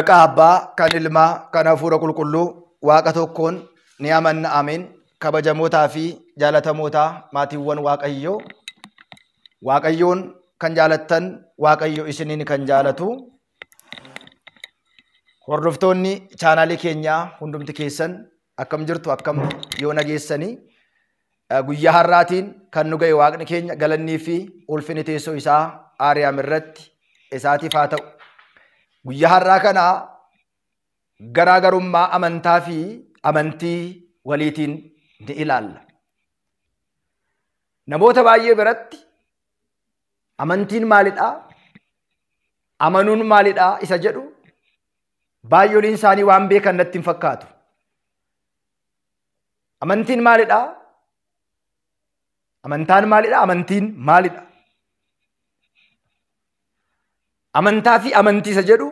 Maqaa Abbaa, kan Ilmaa, kan Hafuura Qulqulluu, Waaqa tokkoon ni amanna. Ameen. Kabajamootaa fi jaalatamootaa maatiiwwan Waaqayyoo, Waaqayyoon kan jaalattan, Waaqayyo isiniin kan jaalatu, hordoftoonni chaanaalii keenyaa hundumti keessan akkam jirtu, akkam yoo nageessanii, guyyaa har'aatiin kan nu ga'e Waaqni keenya galannii fi ulfinni teessoo isaa Aariyaam irratti isaatiif haa ta'u. Guyyaa har'aa kana garaagarummaa amantaa fi amantii waliitiin ni ilaalla. Namoota baay'ee biratti amantiin maalidhaa? Amanuun maalidhaa isa jedhu baay'ooliin isaanii waan beekan natti hin fakkaatu. Amantiin maalidhaa? Amantaan maalidhaa? Amantiin maalidhaa? Amantaa fi amantii isa jedhu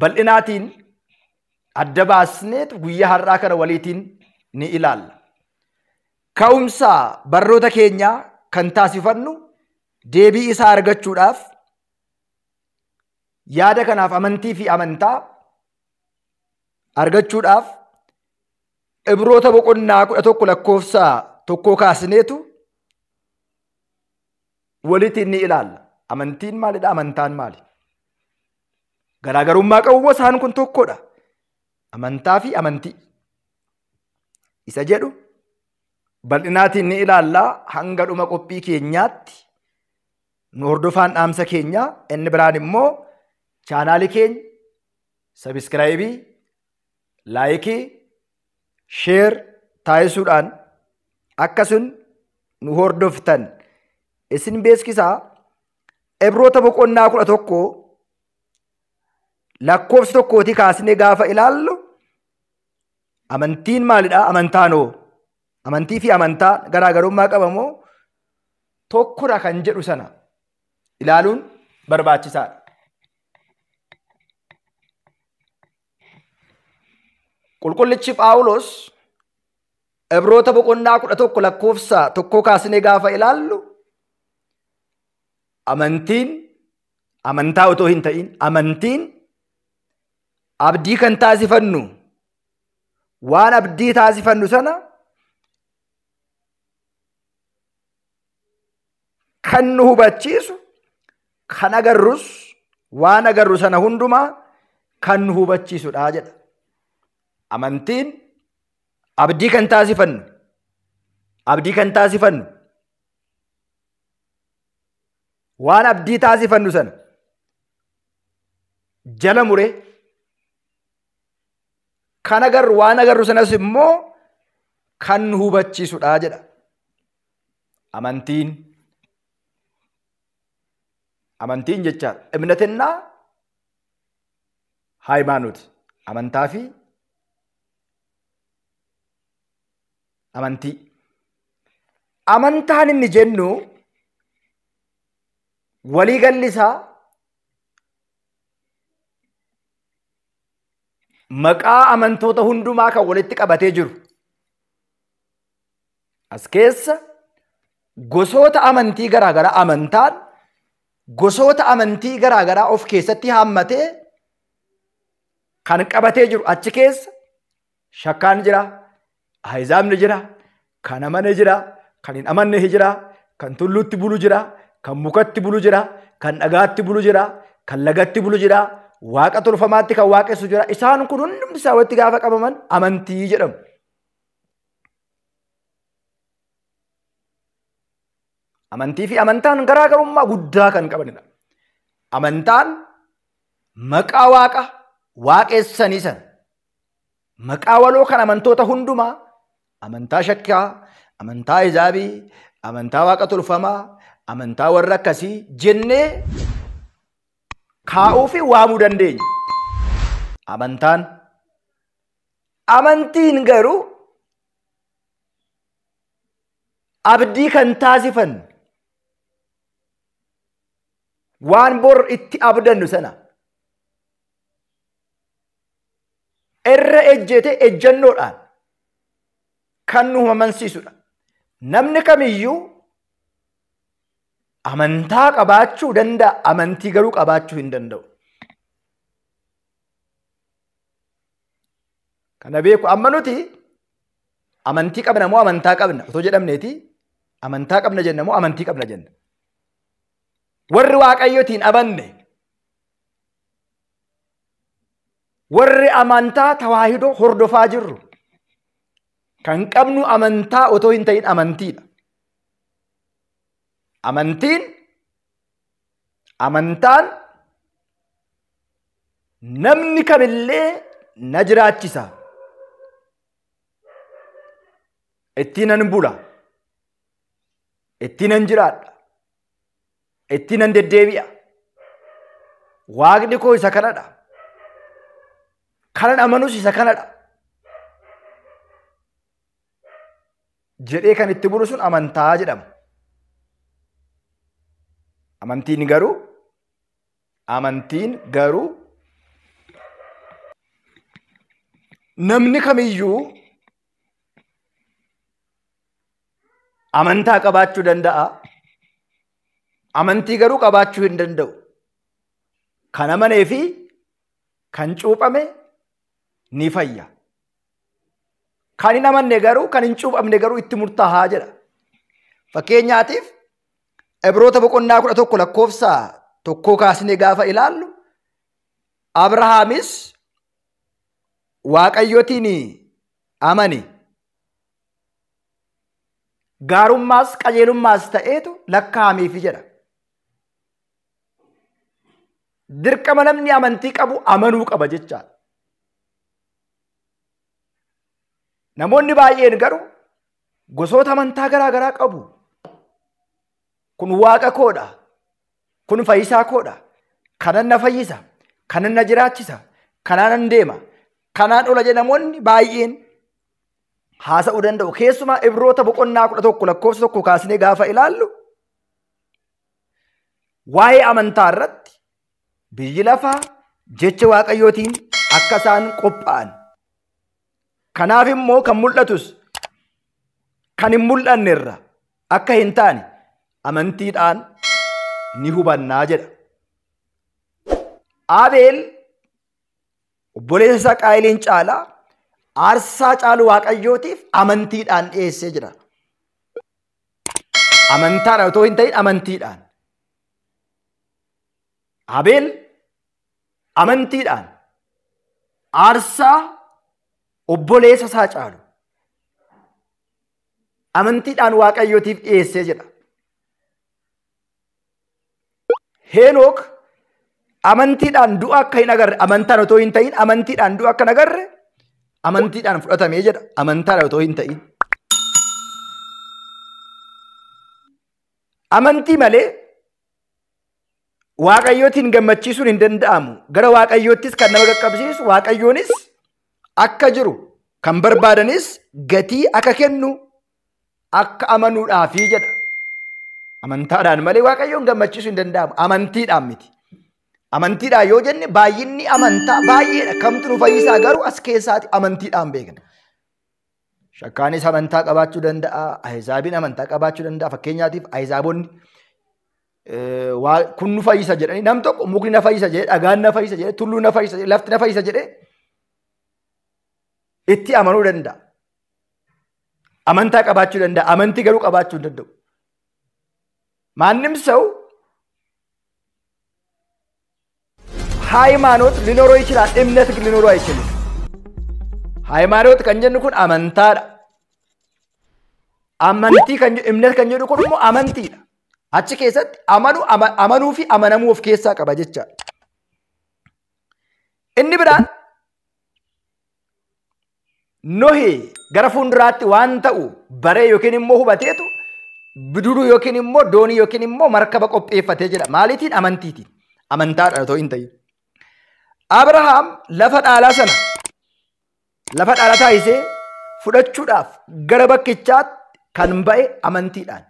bal'inaatiin adda baasneetu guyyaa har'aa kana waliitiin ni ilaalla. Ka'umsa barroota keenyaa kan taasifannu deebii isaa argachuudhaaf, yaada kanaaf amantii fi amantaa argachuudhaaf Ibroota boqonnaa 11 lakkoofsa 1 kaasneetu waliitiin ni ilaalla. Amantiin maalidha? Amantaan maali? Garaagarummaa qabu isaan kun tokkodha. Amantaa fi amantii isa jedhu bal'inaatiin ni ilaallaa. Hanga dhuma qophii keenyaatti nu hordofaan dhaamsa keenyaa. Inni biraan immoo chaanaalii keenya sabiskiraayibii, laayikii, sheer taasisuudhaan akkasumas nu hordoftan isin beeksisaa. Ibroota boqonnaa 11 lakkoofsa 1 kaasnee gaafa ilaallu amantiin maalidha? Amantaanoo amantii fi amantaa garaagarummaa qabamoo tokkodha kan jedhu sana ilaaluun barbaachisaadha. Qulqullichi Phaawulos Ibroota boqonnaa 11 lakkoofsa 1 kaasnee gaafa ilaallu amantiin amantaa otoo hin ta'in, amantiin abdii kan taasifannu, waan abdii taasifannu sana kan nu hubachiisu, kan agarrus waan agarru sana hundumaa kan nu hubachiisudha jedha. Amantiin abdii kan taasifannu, abdii kan taasifannu, waan abdii taasifannu sana jala muree kan agarru, waan agarru sanas immoo kan nu hubachiisudha jedha. Amantiin jecha እምነትና ሃይማኖት, amantaa fi amantii. Amantaan inni jennu waliigalli isaa maqaa amantoota hundumaa kan walitti qabatee jiru. As keessa gosoota amantii garaagaraa, amantaan gosoota amantii garaagaraa of keessatti haammatee kan qabatee jiru. Achi keessa shakkaan jira, ahizaabni jira, kan amane jira, kan hin amanne jira, kan tulluutti bulu jira, kan mukatti bulu jira, kan dhagaatti bulu jira, kan lagatti bulu jira, waaqa tolfamaatti kan waaqessu jira. Isaan kun hundumti isaa walitti gaafa qabaman amantii jedhamu. Amantii fi amantaan garaagarummaa guddaa kan qabanidha. Amantaan maqaa waaqa waaqessanii sana, maqaa waloo kan amantoota hundumaa, amantaa shakkaa, amantaa ahizaabii, amantaa waaqa tolfamaa, amantaa warra akkasii jennee kaa'uu fi waamuu dandeenya. Amantiin garuu abdii kan taasifan, waan bor itti abdannu sana irra ejjete ejjannoodhaan kan nu amansiisudha. Namni kamiyyuu amantaa qabaachuu danda'a, amantii garuu qabaachuu hin danda'u. Kana beeku amma nuti amantii qabna moo amantaa qabna otoo jedhamneeti amantaa qabna jenna moo amantii qabna jenna. Warri Waaqayyotiin amanne warri amantaa tawaahidoo hordofaa jirru kan qabnu amantaa otoo hin ta'in amantiidha. Amantaan namni kamillee na jiraachisa. Ittiinan bula. Ittiinan jiraadha. Ittiinan deddeebi'a. Waaqni koo isa kanadha. Kanan amanus isa kanadha. Jedhee kan itti bulu sun amantaa jedhama. Amantiin garuu namni kamiyyuu amantaa qabaachuu danda'a. Amantii garuu qabaachuu hin danda'u. Kan amanee fi kan cuuphame ni fayya. Kan hin amanne garuu kan hin cuuphamne garuu itti murtaa'a jedha. Fakkeenyaatiif Ibroota boqonnaa 11 lakkoofsa 1 kaasnee gaafa ilaallu Abrahaamis Waaqayyotiin amane. Gaarummaas qajeelummaas ta'eetu lakkaa'ameef jedha. Dirqama namni amantii qabu amanuu qaba jechaadha. Namoonni baay'een garuu gosoota amantaa garaa garaa qabu. Kun Waaqa koodha. Kun fayyisaa koodha. Kanan na fayyisa. Kanan na jiraachisa. Kanaan deema. Kanaan ola jedha namoonni baay'een haasa'uu danda'u. Keessumaa Ibroota boqonnaa 11 lakkoofsa 1 kaasnee gaafa ilaallu waa'ee amantaa irratti biyyi lafaa jecha Waaqayyootiin akka isaan qophaa'an. Kanaaf immoo kan mul'atus kan hin mul'anne irra akka hin taane amantiidhaan ni hubannaa jedha. Abeel obboleessa isaa Qaayiliin caalaa aarsaa caalu Waaqayyootiif amantiidhaan dhiyeessee jira. Amantaadhaan otoo hin ta'in amantiidhaan. Abeel amantiidhaan aarsaa obboleessa isaa caalu amantiidhaan Waaqayyootiif dhiyeessee jira. Henook amantiidhaan du'a akka hin agarre amantaan otoo hin ta'in amantiidhaan du'a akka hin agarre amantiidhaan fudhatamee jedha. Amantaadhaan otoo hin ta'in. Amantii malee Waaqayyootiin gammachiisuun hin danda'amu. Gara Waaqayyoottis kan nama qaqqabsiisu Waaqayyoonis akka jiru kan barbaadanis gatii akka kennu akka amanuudhaafi jedha. Amantaadhaan malee Waaqayyoon gammachiisuu hin danda'amu. Amantiidhaan miti. Amantiidhaan yoo jenne baay'inni amantaa baay'eedha. Kamtu nu fayyisaa garuu as keessaati amantiidhaan beekna. Shakkaanis amantaa qabaachuu danda'a. Ahizaabiin amantaa qabaachuu danda'a. Fakkeenyaatiif ahizaabonni kun nu fayyisa jedhanii nam tokko mukni na fayyisa jedhee dhagaan na fayyisa jedhee tulluu na fayyisa jedhee lafti na fayyisa jedhee itti amanuu danda'a. Amantaa qabaachuu danda'a. Amantii garuu qabaachuu hin danda'u. ማንም ሰው ሃይማኖት ሊኖረው ይችላል፣ እምነት ግን ሊኖረው አይችልም። ሃይማኖት ከንጀኑ ኩን አመንታዳ አመንቲ ከንጀ እምነት ከንጀኑ ኩን ሞ አመንቲዳ አቺ ኬሰት አመኑ ፊ አመነሙ ኦፍ ኬሳ ቀባ ጀቻ እኒ ብራን ኖሄ ገረፉንድራቲ ዋንተኡ በሬ ዮኪን ሞ ሁበቴቱ Biduru yookiin immoo doonii yookiin immoo markaba qopheeffatee jira. Maaliitiin amantiitiin. Amantaadhaan otoo hin ta'in. Abrahaam lafa dhaalaa sana lafa dhaalaa taasisee fudhachuudhaaf gara bakkichaatti kan ba'e amantiidhaan.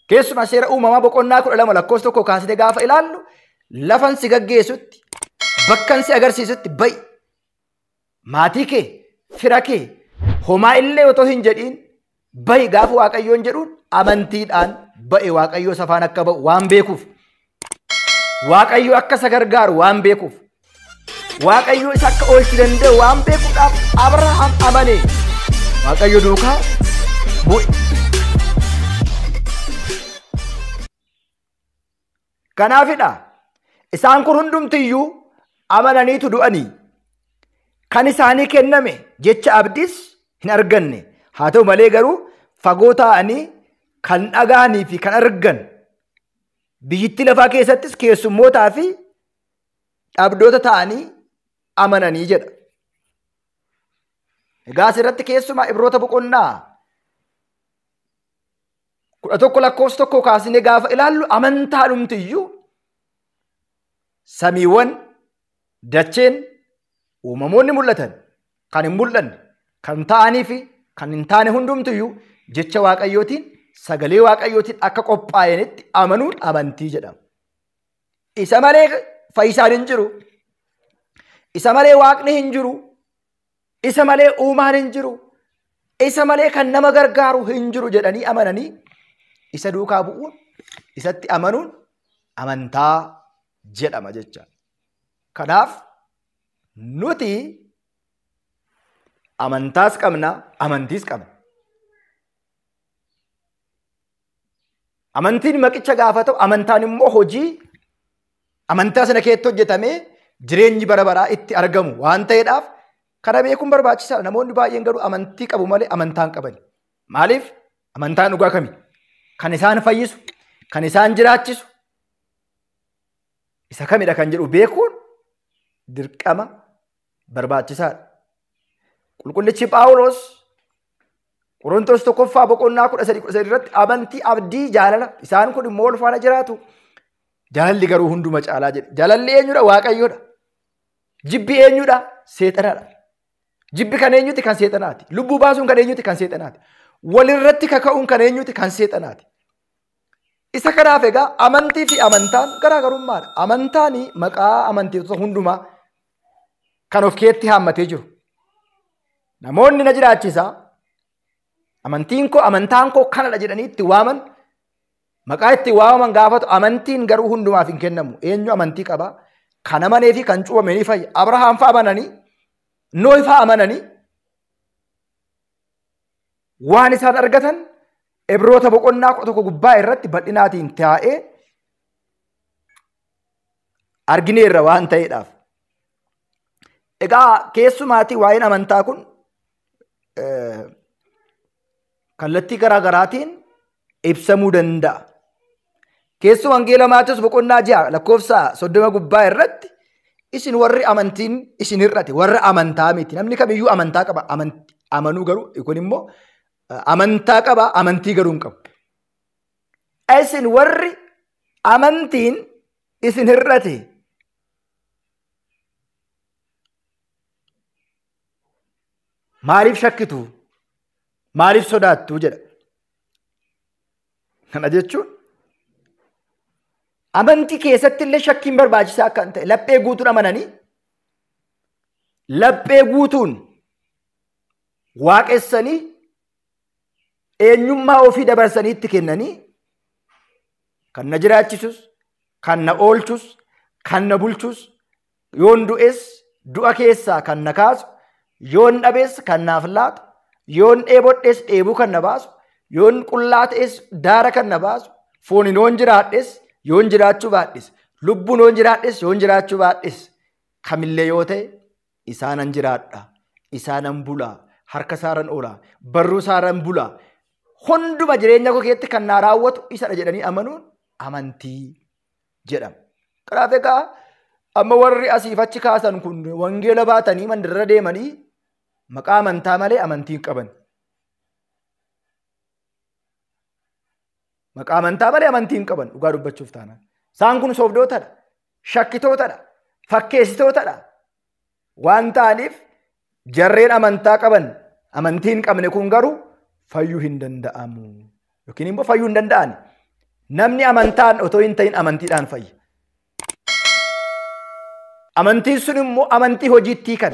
Keessumaa seera uumamaa boqonnaa 12 lakkoofsa 1 kaasnee gaafa ilaallu lafan si gaggeessutti bakkan si agarsiisutti ba'i. Maatii kee, fira kee, homaa illee otoo hin jedhiin ba'i gaafa Waaqayyoon jedhuun amantiidhaan ba'e. Waaqayyoo safaan akka ba'u waan beekuuf, Waaqayyo akka isa gargaaru waan beekuuf Waaqayyo isa akka oolchuu danda'u waan beekuudhaaf Abrahaam amane. Waaqayyo duukaa bu'e. Kanaafidha isaan kun hundumtiyyuu amananiitu du'anii. Kan isaanii kenname jecha abdiis hin arganne. Haa ta'u malee garuu fagoo ta'anii kan dhaga'anii fi kan argan biyyittii lafaa keessattis keessummootaa fi dhabdoota ta'anii amananii jedha. Egaa asirratti keessumaa Ibroota boqonnaa 11:1 kaasnee gaafa ilaallu amantaa dhumtiyyuu samiiwwan dacheen uumamoonni mul'atan kan hin mul'anne kan ta'anii fi kan hin taane hundumtiyyuu jecha Waaqayyootiin sagalee Waaqayyootiin akka qophaa'anitti amanuun amantii jedhama. Isa malee fayyisaan hin jiru. Isa malee Waaqni hin jiru. Isa malee uumaan hin jiru. Isa malee kan nama gargaaru hin jiru jedhanii amananii isa duukaa bu'uun isatti amanuun amantaa jedhama jecha. Kanaaf nuti amantaas qabna, amantiis qabna. Amantiin maqicha gaafa ta'u, amantaan immoo hojii amantaa sana keessatti hojjetamee jireenyi bara baraa itti argamu waan ta'eedhaaf kana beekuun barbaachisaadha. Namoonni baay'een garuu amantii qabu malee amantaa hin qaban. Maaliif? Amantaan dhugaa kami? Kan isaan fayyisu, kan isaan jiraachisu isa kamidha kan jedhu beekuun dirqama barbaachisaadha. Qulqullichi Phaawulos Qorontos 1:13 irratti amantii, abdii, jaalala isaan kun immoo wal faana jiraatu. Jaalalli garuu hunduma caalaa jedhe. Jaalalli eenyudha? Waaqayyoodha. Jibbi eenyudha? Seexanaadha. Jibbi kan eenyuti? Kan seexanaati. Lubbuu baasuun kan eenyuti? Kan seexanaati. Walirratti kaka'uun kan eenyuti? Kan seexanaati. Isa kanaaf egaa amantii fi amantaan garaagarummaadha. Amantaan maqaa amantiitota hundumaa kan of keessatti haammatee jiru. Namoonni na jiraachisa. Amantiin koo, amantaan koo kanadha jedhanii itti waaman, maqaa itti waamaman gaafatu amantiin garuu hundumaaf hin kennamu. Eenyu amantii qaba? Kan amanee fi kan cuubame ni fayya. Abrahaam fa'a amananii, Noohi fa'a amananii waan isaan argatan Ibroota boqonnaa 11 gubbaa irratti bal'inaatiin taa'ee argineerra waan ta'eedhaaf. Egaa keessumaatii waa'een amantaa kun kallattii garaagaraatiin ibsamuu danda'a. Keessu wangeela Maatiyos boqonnaa 6:30 gubbaa irratti isin warri amantiin isin hir'ate warra amantaa miti. Namni kamiyyuu amantaa qaba. Amanuu garuu kun immoo amantaa qaba, amantii garuu hin qabu. Isin warri amantiin isin hir'ate maaliif shakkitu? Maaliif sodaattu jedha. Kana jechuun amantii keessatti illee shakkiin barbaachisaa akka ta'e laphee guutuun amananii laphee guutuun waaqessanii eenyummaa ofii dabarsanii itti kennanii kan na jiraachisus, kan na oolchus, kan na bulchus, yoon du'es du'a keessaa kan na kaasu, yoon dhabees kan naaf laatu, yoon dheebodhes dheebuu kan na baasu, yoon qullaa ta'es daara kan na baasu, fooniin yoon jiraadhes yoon jiraachuu baadhes, lubbuun yoon jiraadhes yoon jiraachuu baadhes, kamillee yoo ta'e isaanan jiraadha, isaanan bulaa, harka isaaran oolaa, barruu isaaran bulaa, hunduma jireenya koo keessatti kan naa raawwatu isadha jedhanii amanuun amantii jedhama. Kanaaf egaa amma warri asiif achi kaasan kun wangeela baatanii mandarra deemanii maqaa amantaa malee amantii hin qaban. Maqaa amantaa malee amantii hin qaban dhugaa dubbachuuf taanaan. Isaan kun soofdootadha, shakkitootadha, fakkeessitootadha. Waan ta'aniif jarreen amantaa qaban amantii hin qabne kun garuu fayyuu hin danda'amu. Yookiin immoo fayyuu hin danda'an. Namni amantaan otoo hin ta'in amantiidhaan fayya. Amantiin sun immoo amantii hojiitti kan.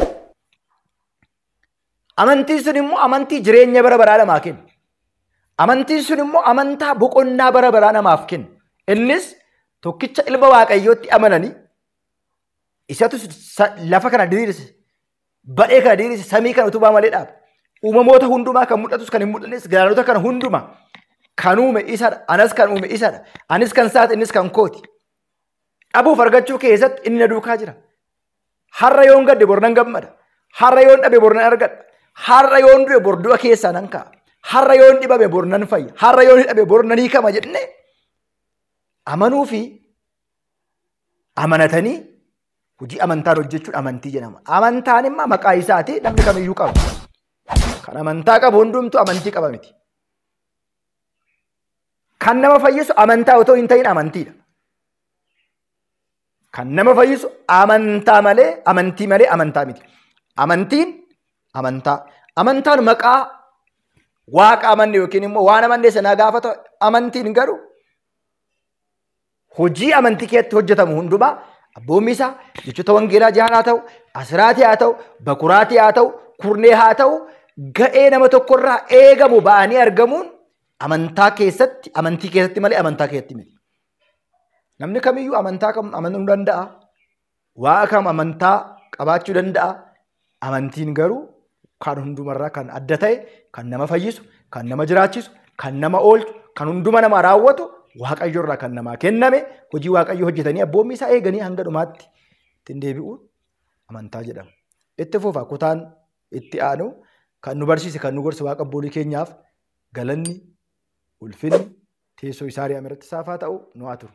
Amantiin sun immoo amantii jireenya bara baraa namaa kenna. Amantiin sun immoo amantaa boqonnaa bara baraa namaaf kenna. Innis tokkicha ilma Waaqayyootti amananii Isatu lafa kana diriirse. Badhee kana diriirse samii kana utubaa malee dhaabe. Uumamoota hundumaa kan mul'atus kan hin mul'annes galaanota kana hundumaa kan uume isadha. Anas kan uume isadha. Anis kan saati innis kan kooti. Dhabuuf argachuu keessatti inni na duukaa jira. Har'a yoon gadde bornan gammada. Har'a yoon dhabe bornan argadha. Har'a yoon du'e bordu'a keessaa nan ka'a. Har'a yoon dhibame bornan fayya. Har'a yoon hidhabe bornan hiikama jennee amanuu fi amanatanii hojii amantaan hojjechuun amantii jedhama. Amantaan immoo maqaa isaati namni kamiyyuu qaba. Kan amantaa qabu hundumtuu amantii qaba miti. Kan nama fayyisu amantaa otoo hin ta'in amantiidha. Kan nama fayyisu amantaa malee amantaa miti. Amantiin amantaa. Amantaan maqaa waaqa amanne yookiin immoo waan amanne sanaa gaafata. Amantiin garuu hojii amantii keessatti hojjetamu hundumaa abboommi isaa jechoota wangeelaa jahaan haa ta'u, asiraatii haa ta'u, bakuraatii haa ta'u, kurnee haa ta'u, ga'ee nama tokkorraa eegamu ba'anii argamuun amantii keessatti malee amantaa keessatti miti. Namni kamiyyuu amantaa kam amanuu danda'a. Waaqa kam amantaa qabaachuu danda'a. Amantiin garuu kan hundumarraa kan adda ta'e, kan nama fayyisu, kan nama jiraachisu, kan nama oolchu, kan hunduma nama raawwatu Waaqayyoorraa kan namaa kenname hojii Waaqayyoo hojjetanii abboommi isaa eeganii hanga dhumaatti ittiin deebi'uun amantaa jedhama. Itti fufa kutaan itti aanu kan nu barsiise kan nu gorse waaqa abboolii keenyaaf galanni ulfinni teessoo isaa ari'ame irratti saafaa ta'u nu haa turu.